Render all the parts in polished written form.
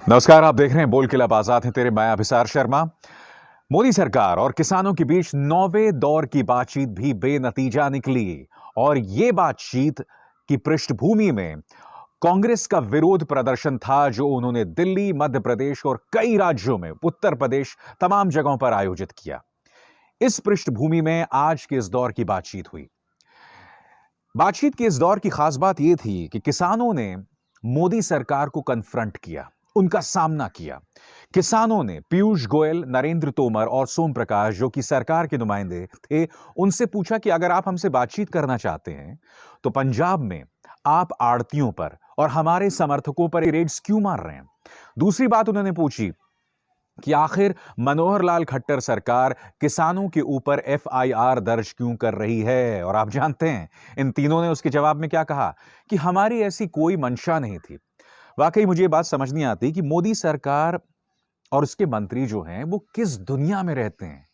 नमस्कार, आप देख रहे हैं बोल के लब आजाद हैं तेरे, मैं अभिसार शर्मा। मोदी सरकार और किसानों के बीच 9वें दौर की बातचीत भी बेनतीजा निकली और यह बातचीत की पृष्ठभूमि में कांग्रेस का विरोध प्रदर्शन था जो उन्होंने दिल्ली, मध्य प्रदेश और कई राज्यों में, उत्तर प्रदेश, तमाम जगहों पर आयोजित किया। इस पृष्ठभूमि में आज के इस दौर की बातचीत हुई। बातचीत के इस दौर की खास बात यह थी कि किसानों ने मोदी सरकार को कन्फ्रंट किया, उनका सामना किया। किसानों ने पीयूष गोयल, नरेंद्र तोमर और सोम प्रकाश, जो कि सरकार के नुमाइंदे थे, उनसे पूछा कि अगर आप हमसे बातचीत करना चाहते हैं तो पंजाब में आप आड़तियों पर और हमारे समर्थकों पर रेड्स क्यों मार रहे हैं। दूसरी बात उन्होंने पूछी कि आखिर मनोहर लाल खट्टर सरकार किसानों के ऊपर एफआईआर दर्ज क्यों कर रही है। और आप जानते हैं इन तीनों ने उसके जवाब में क्या कहा कि हमारी ऐसी कोई मंशा नहीं थी। वाकई मुझे ये बात समझ नहीं आती कि मोदी सरकार और उसके मंत्री जो हैं वो किस दुनिया में रहते हैं,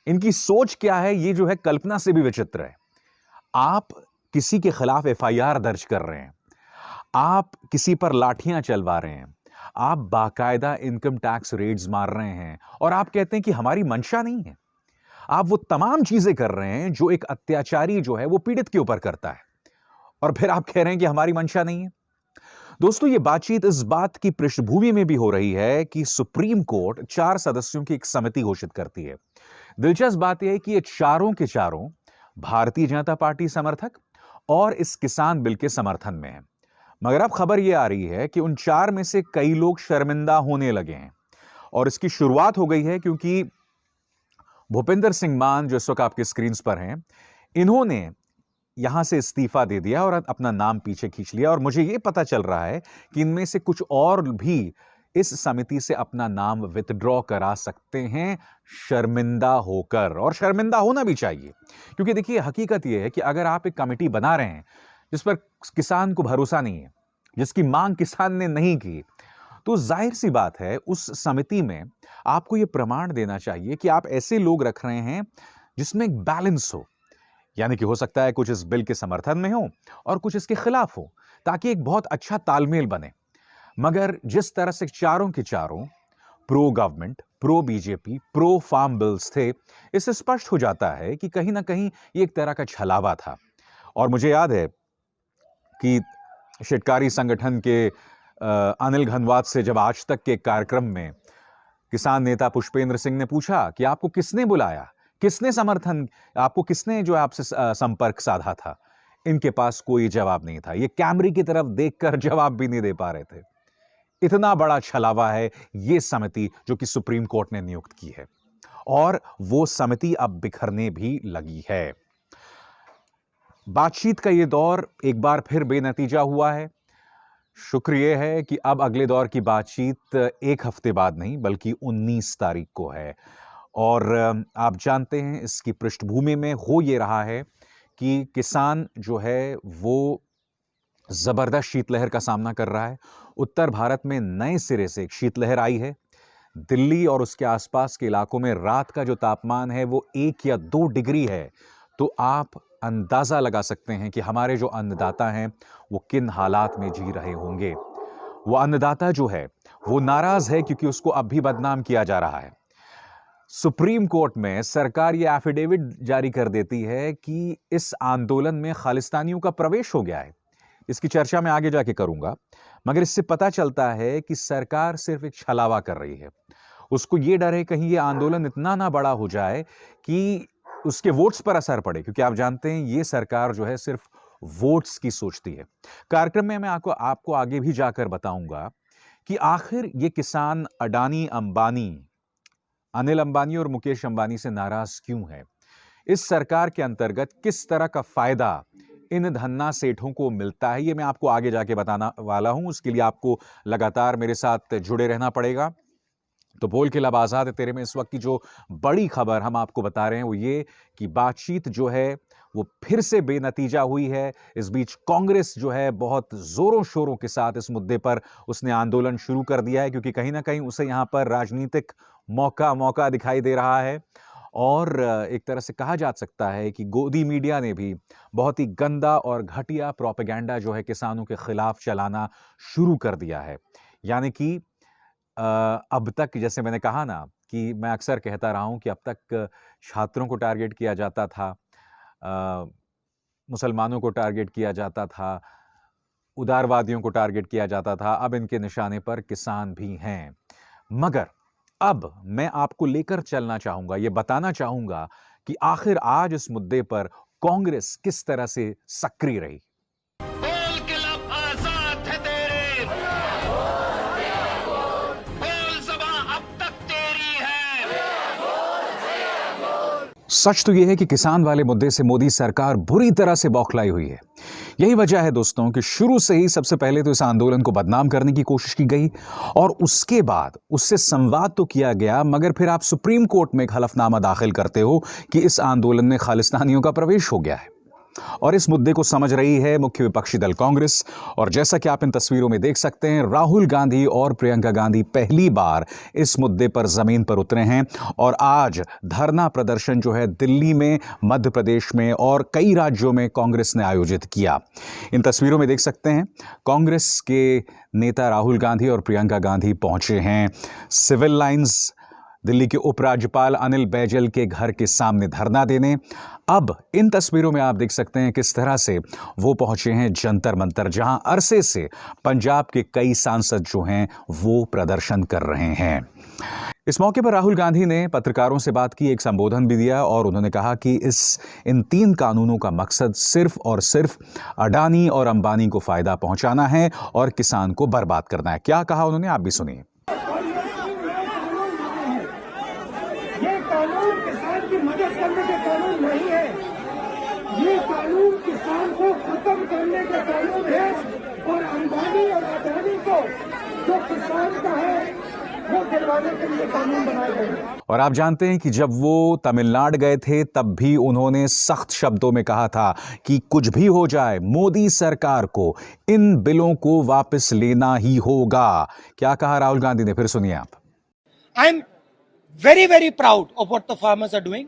इनकी सोच क्या है। ये जो है कल्पना से भी विचित्र है। आप किसी के खिलाफ एफआईआर दर्ज कर रहे हैं, आप किसी पर लाठियां चलवा रहे हैं, आप बाकायदा इनकम टैक्स रेड्स मार रहे हैं और आप कहते हैं कि हमारी मंशा नहीं है। आप वो तमाम चीजें कर रहे हैं जो एक अत्याचारी जो है वो पीड़ित के ऊपर करता है, और फिर आप कह रहे हैं कि हमारी मंशा नहीं है। दोस्तों, ये बातचीत इस बात की पृष्ठभूमि में भी हो रही है कि सुप्रीम कोर्ट 4 सदस्यों की एक समिति घोषित करती है। दिलचस्प बात यह है कि ये चारों के चारों भारतीय जनता पार्टी समर्थक और इस किसान बिल के समर्थन में है। मगर अब खबर यह आ रही है कि उन 4 में से कई लोग शर्मिंदा होने लगे हैं और इसकी शुरुआत हो गई है क्योंकि भूपिंदर सिंह मान, जो इस वक्त आपके स्क्रीन पर हैं, इन्होंने यहां से इस्तीफा दे दिया और अपना नाम पीछे खींच लिया। और मुझे यह पता चल रहा है कि इनमें से कुछ और भी इस समिति से अपना नाम विथड्रॉ करा सकते हैं, शर्मिंदा होकर। और शर्मिंदा होना भी चाहिए, क्योंकि देखिए हकीकत यह है कि अगर आप एक कमेटी बना रहे हैं जिस पर किसान को भरोसा नहीं है, जिसकी मांग किसान ने नहीं की, तो जाहिर सी बात है उस समिति में आपको यह प्रमाण देना चाहिए कि आप ऐसे लोग रख रहे हैं जिसमें एक बैलेंस हो। यानी कि हो सकता है कुछ इस बिल के समर्थन में हो और कुछ इसके खिलाफ हो, ताकि एक बहुत अच्छा तालमेल बने। मगर जिस तरह से चारों के चारों pro government, pro BJP, pro farm bills थे, इससे स्पष्ट हो जाता है कि कहीं ना कहीं ये एक तरह का छलावा था। और मुझे याद है कि शिटकारी संगठन के अनिल घनवात से जब आज तक के कार्यक्रम में किसान नेता पुष्पेंद्र सिंह ने पूछा कि आपको किसने बुलाया, किसने समर्थन, आपको किसने जो आपसे संपर्क साधा था, इनके पास कोई जवाब नहीं था। ये कैमरे की तरफ देखकर जवाब भी नहीं दे पा रहे थे। इतना बड़ा छलावा है ये समिति जो कि सुप्रीम कोर्ट ने नियुक्त की है, और वो समिति अब बिखरने भी लगी है। बातचीत का ये दौर एक बार फिर बेनतीजा हुआ है। शुक्र यह है कि अब अगले दौर की बातचीत एक हफ्ते बाद नहीं बल्कि 19 तारीख को है। और आप जानते हैं इसकी पृष्ठभूमि में हो ये रहा है कि किसान जो है वो जबरदस्त शीतलहर का सामना कर रहा है। उत्तर भारत में नए सिरे से एक शीतलहर आई है। दिल्ली और उसके आसपास के इलाकों में रात का जो तापमान है वो 1 या 2 डिग्री है। तो आप अंदाजा लगा सकते हैं कि हमारे जो अन्नदाता हैं वो किन हालात में जी रहे होंगे। वो अन्नदाता जो है वो नाराज है क्योंकि उसको अब भी बदनाम किया जा रहा है। सुप्रीम कोर्ट में सरकार ये एफिडेविट जारी कर देती है कि इस आंदोलन में खालिस्तानियों का प्रवेश हो गया है। इसकी चर्चा मैं आगे जाके करूंगा, मगर इससे पता चलता है कि सरकार सिर्फ एक छलावा कर रही है। उसको ये डर है कहीं ये आंदोलन इतना ना बड़ा हो जाए कि उसके वोट्स पर असर पड़े, क्योंकि आप जानते हैं ये सरकार जो है सिर्फ वोट्स की सोचती है। कार्यक्रम में मैं आपको आगे भी जाकर बताऊंगा कि आखिर ये किसान अडानी अंबानी, अनिल अंबानी और मुकेश अंबानी से नाराज क्यों है। इस सरकार के अंतर्गत किस तरह का फायदा इन धन्ना सेठों को मिलता है, ये मैं आपको आगे जाके बताना वाला हूं। उसके लिए आपको लगातार मेरे साथ जुड़े रहना पड़ेगा। तो बोल के लब आजाद है तेरे में इस वक्त की जो बड़ी खबर हम आपको बता रहे हैं वो ये कि बातचीत जो है वो फिर से बेनतीजा हुई है। इस बीच कांग्रेस जो है बहुत जोरों शोरों के साथ इस मुद्दे पर उसने आंदोलन शुरू कर दिया है, क्योंकि कहीं ना कहीं उसे यहां पर राजनीतिक मौका दिखाई दे रहा है। और एक तरह से कहा जा सकता है कि गोदी मीडिया ने भी बहुत ही गंदा और घटिया प्रोपेगेंडा जो है किसानों के खिलाफ चलाना शुरू कर दिया है। यानी कि अब तक जैसे मैंने कहा ना कि मैं अक्सर कहता रहा हूं कि अब तक छात्रों को टारगेट किया जाता था, मुसलमानों को टारगेट किया जाता था, उदारवादियों को टारगेट किया जाता था, अब इनके निशाने पर किसान भी हैं। मगर अब मैं आपको लेकर चलना चाहूंगा, यह बताना चाहूंगा कि आखिर आज इस मुद्दे पर कांग्रेस किस तरह से सक्रिय रही। बोल के लब आजाद है तेरे, बोल ज़बां अब तक तेरी है। सच तो यह है कि किसान वाले मुद्दे से मोदी सरकार बुरी तरह से बौखलाई हुई है। यही वजह है दोस्तों कि शुरू से ही सबसे पहले तो इस आंदोलन को बदनाम करने की कोशिश की गई और उसके बाद उससे संवाद तो किया गया, मगर फिर आप सुप्रीम कोर्ट में एक हलफनामा दाखिल करते हो कि इस आंदोलन में खालिस्तानियों का प्रवेश हो गया है। और इस मुद्दे को समझ रही है मुख्य विपक्षी दल कांग्रेस। और जैसा कि आप इन तस्वीरों में देख सकते हैं, राहुल गांधी और प्रियंका गांधी पहली बार इस मुद्दे पर जमीन पर उतरे हैं और आज धरना प्रदर्शन जो है दिल्ली में, मध्य प्रदेश में और कई राज्यों में कांग्रेस ने आयोजित किया। इन तस्वीरों में देख सकते हैं कांग्रेस के नेता राहुल गांधी और प्रियंका गांधी पहुंचे हैं सिविल लाइंस, दिल्ली के उपराज्यपाल अनिल बैजल के घर के सामने धरना देने। अब इन तस्वीरों में आप देख सकते हैं किस तरह से वो पहुंचे हैं जंतर मंतर, जहां अरसे से पंजाब के कई सांसद जो हैं वो प्रदर्शन कर रहे हैं। इस मौके पर राहुल गांधी ने पत्रकारों से बात की, एक संबोधन भी दिया और उन्होंने कहा कि इन 3 कानूनों का मकसद सिर्फ और सिर्फ अडानी और अंबानी को फायदा पहुंचाना है और किसान को बर्बाद करना है। क्या कहा उन्होंने, आप भी सुनिए। कानून किसान की मदद करने के कानून नहीं है, ये कानून किसान को खत्म करने के कानून है और अंबानी और अडानी को जो किसान का है वो दिलवाने के लिए कानून बनाए गए। और आप जानते हैं कि जब वो तमिलनाडु गए थे तब भी उन्होंने सख्त शब्दों में कहा था कि कुछ भी हो जाए मोदी सरकार को इन बिलों को वापस लेना ही होगा। क्या कहा राहुल गांधी ने, फिर सुनिए आप। I am very proud of what the farmers are doing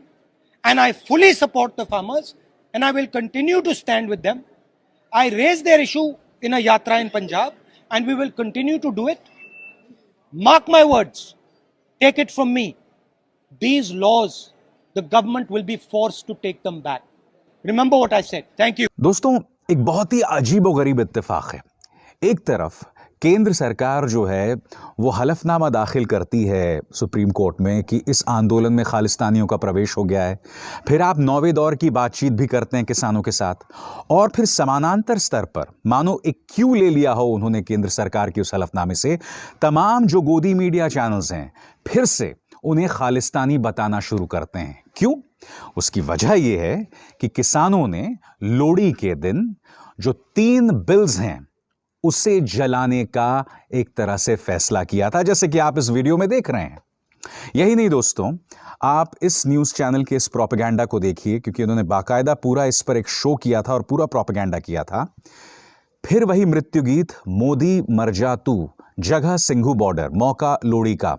and I fully support the farmers and I will continue to stand with them. I raised their issue in a yatra in Punjab and we will continue to do it. Mark my words, take it from me, these laws the government will be forced to take them back. Remember what I said. Thank you. दोस्तों, एक बहुत ही अजीबोगरीब इत्तेफाक है। एक तरफ केंद्र सरकार जो है वो हलफनामा दाखिल करती है सुप्रीम कोर्ट में कि इस आंदोलन में खालिस्तानियों का प्रवेश हो गया है, फिर आप 9वें दौर की बातचीत भी करते हैं किसानों के साथ, और फिर समानांतर स्तर पर मानो एक क्यू ले लिया हो उन्होंने केंद्र सरकार के उस हलफनामे से, तमाम जो गोदी मीडिया चैनल्स हैं फिर से उन्हें खालिस्तानी बताना शुरू करते हैं। क्यों? उसकी वजह यह है कि किसानों ने लोहड़ी के दिन जो 3 बिल्स हैं उसे जलाने का एक तरह से फैसला किया था, जैसे कि आप इस वीडियो में देख रहे हैं। यही नहीं दोस्तों, आप इस न्यूज़ चैनल के इस प्रोपेगेंडा को देखिए, क्योंकि उन्होंने बाकायदा पूरा इस पर एक शो किया था और पूरा प्रोपेगेंडा किया था। फिर वही मृत्यु गीत, मोदी मर जा तू, जगह सिंघू बॉर्डर, मौका लोहड़ी का।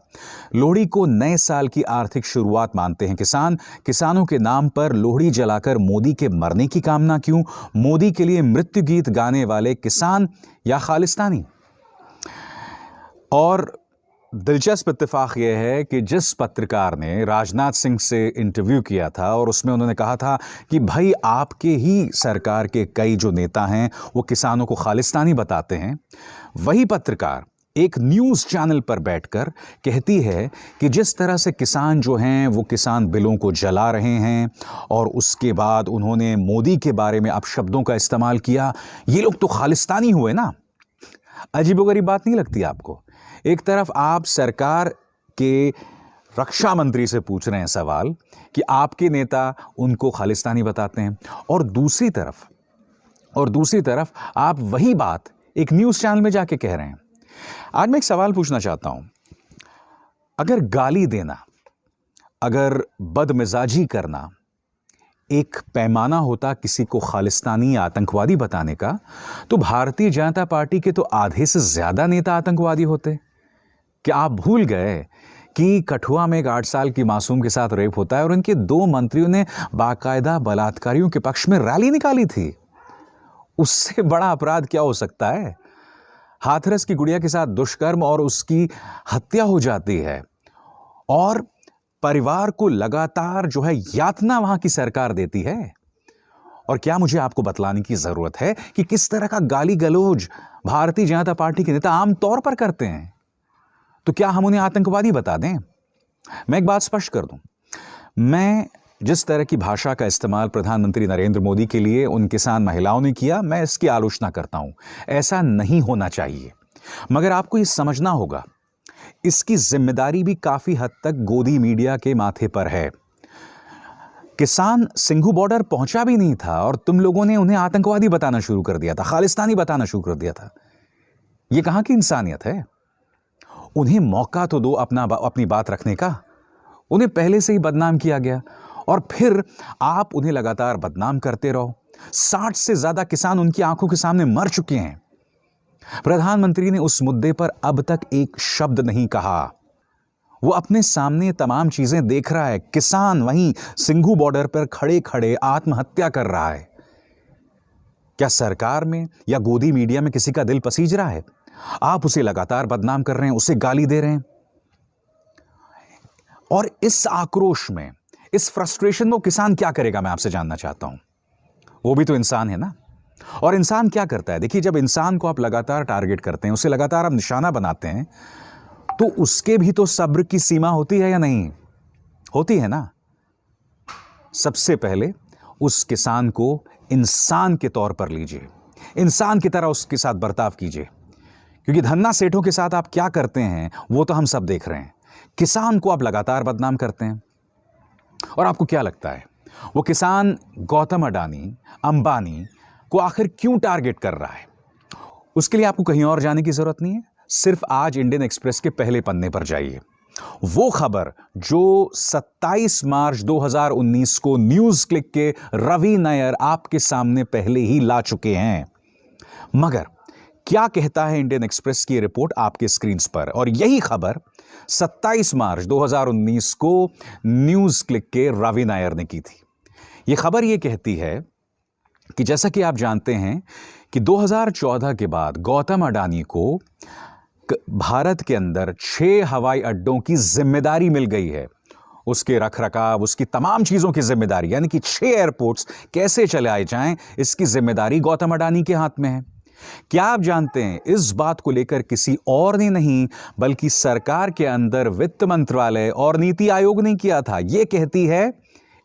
लोहड़ी को नए साल की आर्थिक शुरुआत मानते हैं किसान। किसानों के नाम पर लोहड़ी जलाकर मोदी के मरने की कामना क्यों? मोदी के लिए मृत्यु गीत गाने वाले किसान या खालिस्तानी? और दिलचस्प इत्तेफाक यह है कि जिस पत्रकार ने राजनाथ सिंह से इंटरव्यू किया था और उसमें उन्होंने कहा था कि भाई आपके ही सरकार के कई जो नेता हैं वो किसानों को खालिस्तानी बताते हैं, वही पत्रकार एक न्यूज़ चैनल पर बैठकर कहती है कि जिस तरह से किसान जो हैं वो किसान बिलों को जला रहे हैं और उसके बाद उन्होंने मोदी के बारे में अपशब्दों का इस्तेमाल किया, ये लोग तो खालिस्तानी हुए ना। अजीबोगरीब बात नहीं लगती आपको? एक तरफ आप सरकार के रक्षा मंत्री से पूछ रहे हैं सवाल कि आपके नेता उनको खालिस्तानी बताते हैं, और दूसरी तरफ आप वही बात एक न्यूज़ चैनल में जाके कह रहे हैं। आज मैं एक सवाल पूछना चाहता हूं, अगर गाली देना, अगर बदमिजाजी करना एक पैमाना होता किसी को खालिस्तानी आतंकवादी बताने का, तो भारतीय जनता पार्टी के तो आधे से ज्यादा नेता आतंकवादी होते। क्या आप भूल गए कि कठुआ में एक 8 साल की मासूम के साथ रेप होता है और उनके 2 मंत्रियों ने बाकायदा बलात्कारियों के पक्ष में रैली निकाली थी? उससे बड़ा अपराध क्या हो सकता है? हाथरस की गुड़िया के साथ दुष्कर्म और उसकी हत्या हो जाती है और परिवार को लगातार जो है यातना वहां की सरकार देती है। और क्या मुझे आपको बतलाने की जरूरत है कि किस तरह का गाली गलौज भारतीय जनता पार्टी के नेता आमतौर पर करते हैं? तो क्या हम उन्हें आतंकवादी बता दें? मैं एक बात स्पष्ट कर दूं, मैं जिस तरह की भाषा का इस्तेमाल प्रधानमंत्री नरेंद्र मोदी के लिए उन किसान महिलाओं ने किया, मैं इसकी आलोचना करता हूं। ऐसा नहीं होना चाहिए, मगर आपको यह समझना होगा इसकी जिम्मेदारी भी काफी हद तक गोदी मीडिया के माथे पर है। किसान सिंघू बॉर्डर पहुंचा भी नहीं था और तुम लोगों ने उन्हें आतंकवादी बताना शुरू कर दिया था, खालिस्तानी बताना शुरू कर दिया था। यह कहां की इंसानियत है? उन्हें मौका तो दो अपनी बात रखने का। उन्हें पहले से ही बदनाम किया गया और फिर आप उन्हें लगातार बदनाम करते रहो। 60 से ज्यादा किसान उनकी आंखों के सामने मर चुके हैं। प्रधानमंत्री ने उस मुद्दे पर अब तक एक शब्द नहीं कहा। वो अपने सामने तमाम चीजें देख रहा है। किसान वहीं सिंघू बॉर्डर पर खड़े खड़े आत्महत्या कर रहा है। क्या सरकार में या गोदी मीडिया में किसी का दिल पसीज रहा है? आप उसे लगातार बदनाम कर रहे हैं, उसे गाली दे रहे हैं। और इस आक्रोश में, इस फ्रस्ट्रेशन में वो किसान क्या करेगा, मैं आपसे जानना चाहता हूं। वो भी तो इंसान है ना। और इंसान क्या करता है? देखिए, जब इंसान को आप लगातार टारगेट करते हैं, उसे लगातार आप निशाना बनाते हैं, तो उसके भी तो सब्र की सीमा होती है या नहीं? होती है ना। सबसे पहले उस किसान को इंसान के तौर पर लीजिए, इंसान की तरह उसके साथ बर्ताव कीजिए, क्योंकि धन्ना सेठों के साथ आप क्या करते हैं वो तो हम सब देख रहे हैं। किसान को आप लगातार बदनाम करते हैं। और आपको क्या लगता है वो किसान गौतम अडानी, अंबानी को आखिर क्यों टारगेट कर रहा है? उसके लिए आपको कहीं और जाने की जरूरत नहीं है। सिर्फ आज इंडियन एक्सप्रेस के पहले पन्ने पर जाइए। वो खबर जो 27 मार्च 2019 को न्यूज क्लिक के रवि नायर आपके सामने पहले ही ला चुके हैं। मगर क्या कहता है इंडियन एक्सप्रेस की रिपोर्ट आपके स्क्रीन पर? और यही खबर 27 मार्च 2019 को न्यूज क्लिक के रवि नायर ने की थी। यह खबर यह कहती है कि जैसा कि आप जानते हैं कि 2014 के बाद गौतम अडानी को भारत के अंदर 6 हवाई अड्डों की जिम्मेदारी मिल गई है। उसके रखरखाव, उसकी तमाम चीजों की जिम्मेदारी, यानी कि 6 एयरपोर्ट्स कैसे चलाए जाएं, इसकी जिम्मेदारी गौतम अडानी के हाथ में है। क्या आप जानते हैं इस बात को लेकर किसी और ने नहीं बल्कि सरकार के अंदर वित्त मंत्रालय और नीति आयोग ने किया था? यह कहती है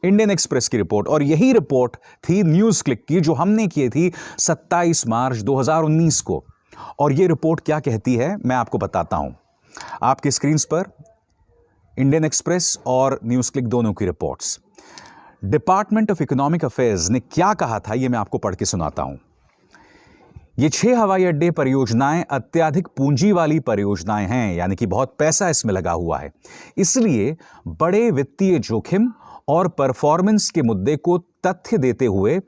इंडियन एक्सप्रेस की रिपोर्ट। और यही रिपोर्ट थी न्यूज क्लिक की जो हमने की थी 27 मार्च 2019 को। और यह रिपोर्ट क्या कहती है मैं आपको बताता हूं। आपकी स्क्रीन पर इंडियन एक्सप्रेस और न्यूज क्लिक दोनों की reports. Department of economic affairs ने क्या कहा था यह मैं आपको पढ़ के सुनाता हूं। ये 6 हवाई अड्डे परियोजनाएं अत्यधिक पूंजी वाली परियोजनाएं हैं, यानी कि बहुत पैसा इसमें लगा हुआ है। इसलिए बड़े वित्तीय जोखिम और परफॉर्मेंस के मुद्दे को तथ्य देते हुए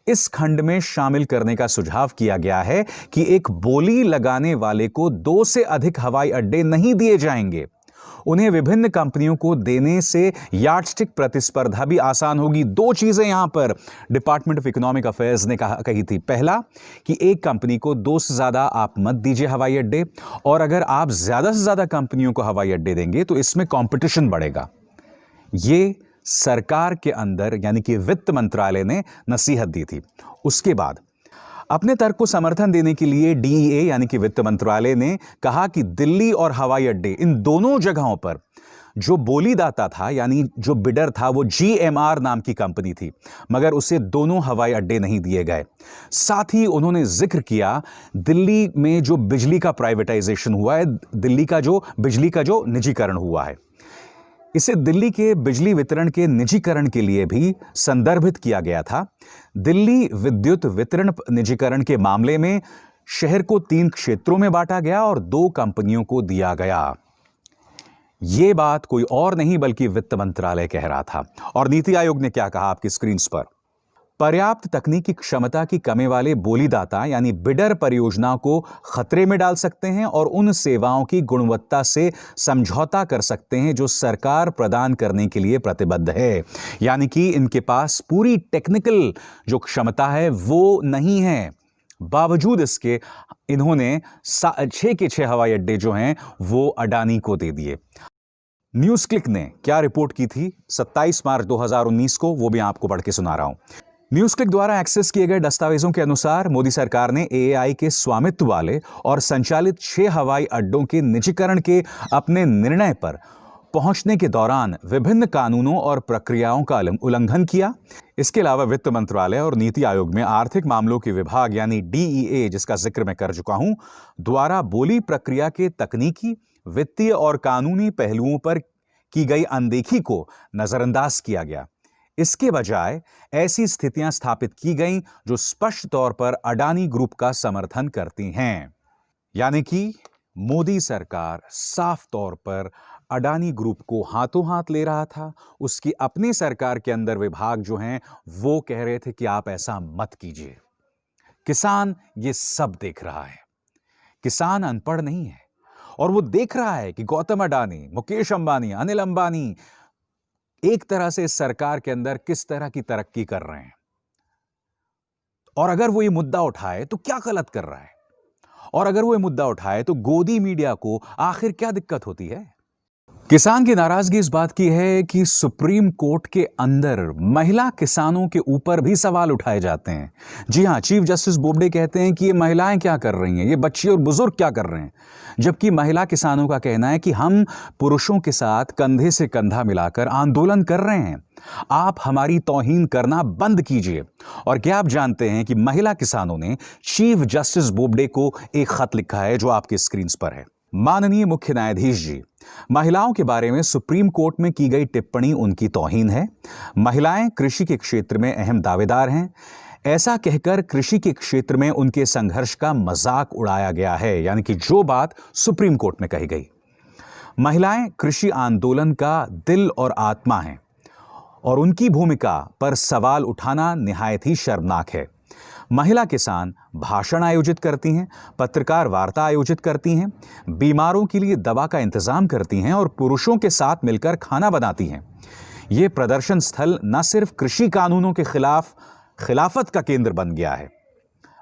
इस खंड में शामिल करने का सुझाव किया गया है कि एक बोली लगाने वाले को 2 से अधिक हवाई अड्डे नहीं दिए जाएंगे। उन्हें विभिन्न कंपनियों को देने से यार्डस्टिक प्रतिस्पर्धा भी आसान होगी। 2 चीजें यहां पर डिपार्टमेंट ऑफ इकोनॉमिक अफेयर्स ने कही थी। पहला कि एक कंपनी को 2 से ज्यादा आप मत दीजिए हवाई अड्डे, और अगर आप ज्यादा से ज्यादा कंपनियों को हवाई अड्डे देंगे तो इसमें कंपटीशन बढ़ेगा। यह सरकार के अंदर यानी कि वित्त मंत्रालय ने नसीहत दी थी। उसके बाद अपने तर्क को समर्थन देने के लिए डीईए यानी कि वित्त मंत्रालय ने कहा कि दिल्ली और हवाई अड्डे, इन दोनों जगहों पर जो बोलीदाता था यानी जो बिडर था वो जीएमआर नाम की कंपनी थी, मगर उसे दोनों हवाई अड्डे नहीं दिए गए। साथ ही उन्होंने जिक्र किया दिल्ली में जो बिजली का प्राइवेटाइजेशन हुआ है, दिल्ली का जो बिजली का जो निजीकरण हुआ है, इसे दिल्ली के बिजली वितरण के निजीकरण के लिए भी संदर्भित किया गया था। दिल्ली विद्युत वितरण निजीकरण के मामले में शहर को 3 क्षेत्रों में बांटा गया और 2 कंपनियों को दिया गया। यह बात कोई और नहीं बल्कि वित्त मंत्रालय कह रहा था। और नीति आयोग ने क्या कहा आपकी स्क्रीन पर? पर्याप्त तकनीकी क्षमता की कमी वाले बोलीदाता यानी बिडर परियोजना को खतरे में डाल सकते हैं और उन सेवाओं की गुणवत्ता से समझौता कर सकते हैं जो सरकार प्रदान करने के लिए प्रतिबद्ध है। यानी कि इनके पास पूरी टेक्निकल जो क्षमता है वो नहीं है। बावजूद इसके इन्होंने 6 के 6 हवाई अड्डे जो हैं वो अडानी को दे दिए। न्यूज क्लिक ने क्या रिपोर्ट की थी 27 मार्च 2019 को, वो भी आपको पढ़ के सुना रहा हूं। न्यूज क्लिक द्वारा एक्सेस किए गए दस्तावेजों के अनुसार मोदी सरकार ने एएआई के स्वामित्व वाले और संचालित 6 हवाई अड्डों के निजीकरण के अपने निर्णय पर पहुंचने के दौरान विभिन्न कानूनों और प्रक्रियाओं का उल्लंघन किया। इसके अलावा वित्त मंत्रालय और नीति आयोग में आर्थिक मामलों के विभाग यानी डीईए, जिसका जिक्र मैं कर चुका हूं, द्वारा बोली प्रक्रिया के तकनीकी, वित्तीय और कानूनी पहलुओं पर की गई अनदेखी को नजरअंदाज किया गया। इसके बजाय ऐसी स्थितियां स्थापित की गईं जो स्पष्ट तौर पर अडानी ग्रुप का समर्थन करती हैं। यानी कि मोदी सरकार साफ तौर पर अडानी ग्रुप को हाथों हाथ ले रहा था। उसकी अपनी सरकार के अंदर विभाग जो हैं वो कह रहे थे कि आप ऐसा मत कीजिए। किसान ये सब देख रहा है। किसान अनपढ़ नहीं है और वो देख रहा है कि गौतम अडानी, मुकेश अंबानी, अनिल अंबानी एक तरह से इस सरकार के अंदर किस तरह की तरक्की कर रहे हैं। और अगर वो ये मुद्दा उठाए तो क्या गलत कर रहा है, और अगर वो ये मुद्दा उठाए तो गोदी मीडिया को आखिर क्या दिक्कत होती है। किसान की नाराजगी इस बात की है कि सुप्रीम कोर्ट के अंदर महिला किसानों के ऊपर भी सवाल उठाए जाते हैं। जी हां, चीफ जस्टिस बोबडे कहते हैं कि ये महिलाएं क्या कर रही हैं, ये बच्चे और बुजुर्ग क्या कर रहे हैं, जबकि महिला किसानों का कहना है कि हम पुरुषों के साथ कंधे से कंधा मिलाकर आंदोलन कर रहे हैं, आप हमारी तौहीन करना बंद कीजिए। और क्या आप जानते हैं कि महिला किसानों ने चीफ जस्टिस बोबडे को एक खत लिखा है जो आपके स्क्रीन पर है। माननीय मुख्य न्यायाधीश जी, महिलाओं के बारे में सुप्रीम कोर्ट में की गई टिप्पणी उनकी तौहीन है। महिलाएं कृषि के क्षेत्र में अहम दावेदार हैं, ऐसा कहकर कृषि के क्षेत्र में उनके संघर्ष का मजाक उड़ाया गया है। यानी कि जो बात सुप्रीम कोर्ट में कही गई, महिलाएं कृषि आंदोलन का दिल और आत्मा हैं और उनकी भूमिका पर सवाल उठाना निहायत ही शर्मनाक है। महिला किसान भाषण आयोजित करती हैं, पत्रकार वार्ता आयोजित करती हैं, बीमारों के लिए दवा का इंतजाम करती हैं और पुरुषों के साथ मिलकर खाना बनाती हैं। ये प्रदर्शन स्थल न सिर्फ कृषि कानूनों के खिलाफ खिलाफत का केंद्र बन गया है,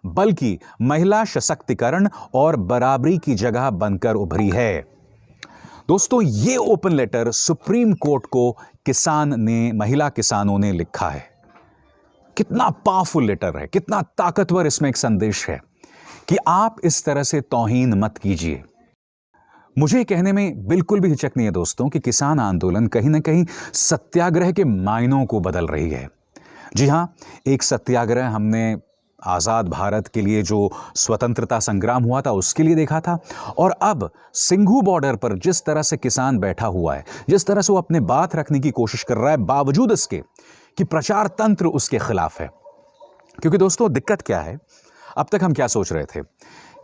बल्कि महिला सशक्तिकरण और बराबरी की जगह बनकर उभरी है। दोस्तों, ये ओपन लेटर सुप्रीम कोर्ट को महिला किसानों ने लिखा है। कितना पावरफुल लेटर है, कितना ताकतवर इसमें एक संदेश है कि आप इस तरह से तौहीन मत कीजिए। मुझे कहने में बिल्कुल भी हिचक नहीं है दोस्तों कि किसान आंदोलन कहीं ना कहीं सत्याग्रह के मायनों को बदल रही है। जी हां, एक सत्याग्रह हमने आजाद भारत के लिए जो स्वतंत्रता संग्राम हुआ था उसके लिए देखा था, और अब सिंघू बॉर्डर पर जिस तरह से किसान बैठा हुआ है, जिस तरह से वो अपने बात रखने की कोशिश कर रहा है, बावजूद इसके कि प्रचार तंत्र उसके खिलाफ है। क्योंकि दोस्तों, दिक्कत क्या है, अब तक हम क्या सोच रहे थे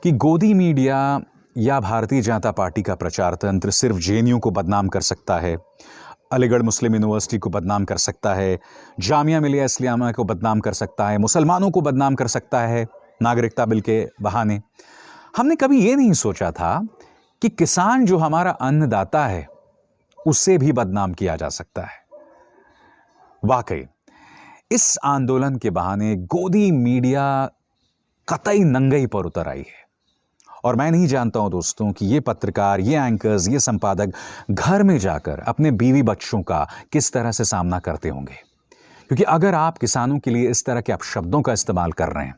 कि गोदी मीडिया या भारतीय जनता पार्टी का प्रचार तंत्र सिर्फ जेएनयू को बदनाम कर सकता है, अलीगढ़ मुस्लिम यूनिवर्सिटी को बदनाम कर सकता है, जामिया मिलिया इस्लामिया को बदनाम कर सकता है, मुसलमानों को बदनाम कर सकता है नागरिकता बिल के बहाने। हमने कभी ये नहीं सोचा था कि किसान जो हमारा अन्नदाता है उसे भी बदनाम किया जा सकता है। वाकई इस आंदोलन के बहाने गोदी मीडिया कतई नंगई पर उतर आई है। और मैं नहीं जानता हूं दोस्तों कि ये पत्रकार, ये एंकर्स, ये संपादक घर में जाकर अपने बीवी बच्चों का किस तरह से सामना करते होंगे। क्योंकि अगर आप किसानों के लिए इस तरह के अपशब्दों का इस्तेमाल कर रहे हैं,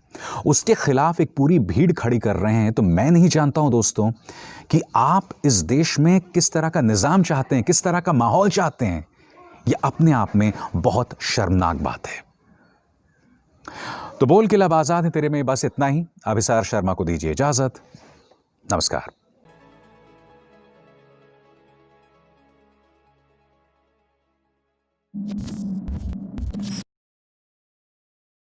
उसके खिलाफ एक पूरी भीड़ खड़ी कर रहे हैं, तो मैं नहीं जानता हूं दोस्तों कि आप इस देश में किस तरह का निजाम चाहते हैं, किस तरह का माहौल चाहते हैं। यह अपने आप में बहुत शर्मनाक बात है। तो बोल के लब आजाद है तेरे में, बस इतना ही। अभिसार शर्मा को दीजिए इजाजत। नमस्कार।